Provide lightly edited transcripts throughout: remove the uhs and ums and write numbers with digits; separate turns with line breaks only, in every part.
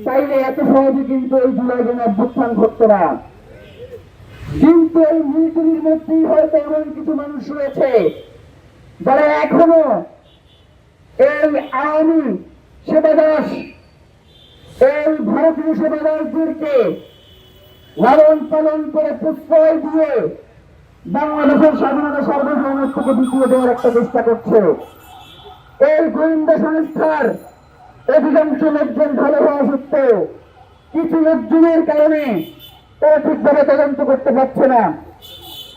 চাইলে এত সহজে কিন্তু এই জুলাই অভ্যুত্থান ঘটতো না। কিন্তু এই মিলিটারির মধ্যেই হয়তো এমন কিছু মানুষ রয়েছে যারা এখনো এই আওয়ামী সেবাদাস, এই ভারতীয় সেবাদাসদেরকে লালন পালন করে প্রশ্রয় দিয়ে বাংলাদেশের স্বাধীনতা সার্বভৌমত্বকে থেকে দ্বিতীয় দেওয়ার একটা চেষ্টা করছে। এই গোয়েন্দা সংস্থার অধিকাংশ লোকজন ভালো হওয়া সত্ত্বেও কিছু লোকজনের কারণে তারা ঠিকভাবে তদন্ত করতে পারছে না।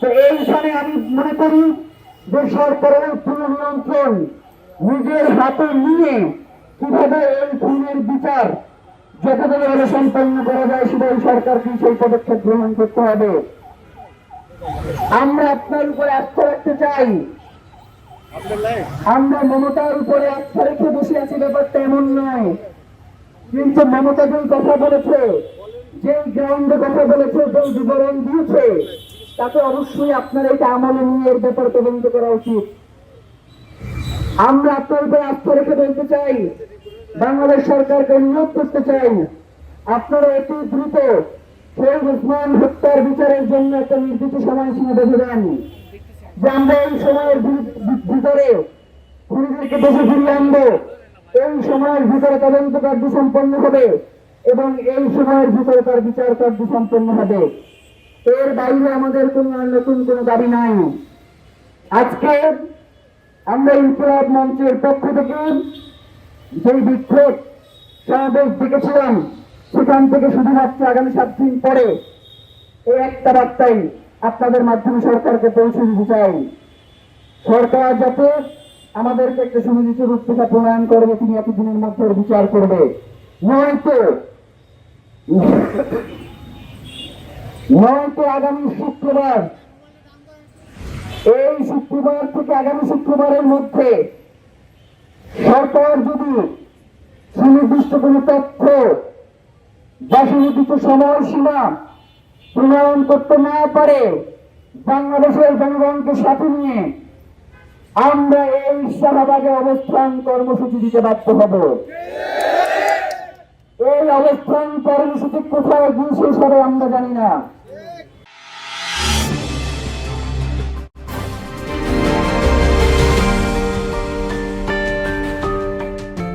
তো এইখানে আমি মনে করি যে সরকারের পুরো নিয়ন্ত্রণ নিজের হাতে নিয়ে কিভাবে এই খুনের বিচার যথাযথভাবে সম্পন্ন করা যায় সেটাই সরকারকে সেই পদক্ষেপ গ্রহণ করতে হবে। আমরা আপনার উপরে আস্থা রাখতে চাই, আমরা মমতার উপরে আস্থা রেখে বসে আছি, ব্যাপারটা এমন নয়। কিন্তু মমতা যেই কথা বলেছে, যেই গ্রাউন্ডে কথা বলেছে, যেই বিবরণ দিয়েছে, তাতে অবশ্যই আপনার এটা আমলে নিয়ে এর ব্যাপারে তদন্ত করা উচিত। আমরা আপনার উপরে আস্থা রেখে বলতে চাই, বাংলাদেশ সরকারকে অনুরোধ করতে চাই, আপনারা অতি দ্রুত শহীদ ওসমান হত্যার বিচারের জন্য একটা নির্দিষ্ট সময়সীমা বেঁধে দেন, যে আমরা এই সময়ের ভিতরে খুনিদেরকে দেশে ফিরিয়ে আনবো, এই সময়ের ভিতরে তদন্ত কার্য সম্পন্ন হবে এবং এই সময়ের ভিতরে তার বিচার কার্য সম্পন্ন হবে। এর বাইরে আমাদের কোনো নতুন কোনো দাবি নাই। আজকে আমরা ইনকিলাব মঞ্চের পক্ষ থেকে যে বিক্ষোভ সমাবেশ ডেকেছিলাম, সেখান থেকে শুধুমাত্র আগামী 7 দিন পরে এই একটা বার্তাই আপনাদের মাধ্যমে সরকারকে পৌঁছে দিতে চাই। সরকার যাতে আমাদেরকে একটা সুনির্দিষ্ট রূপরেখা প্রণয়ন করবে, তিনি এতদিনের মধ্যে বিচার করবে, নয়তো আগামী শুক্রবার, এই শুক্রবার থেকে আগামী শুক্রবারের মধ্যে সরকার যদি সুনির্দিষ্ট কোন তথ্য বা সুনির্দিষ্ট সময়সীমা প্রণয়ন করতে না পারে, বাংলাদেশের জনগণকে সাথে নিয়ে আমরা এই শাহবাগে অবস্থান কর্মসূচি দিতে বাধ্য হব। এই অবস্থান কর্মসূচি কোথায় গিয়ে শেষ হবে আমরা জানি না।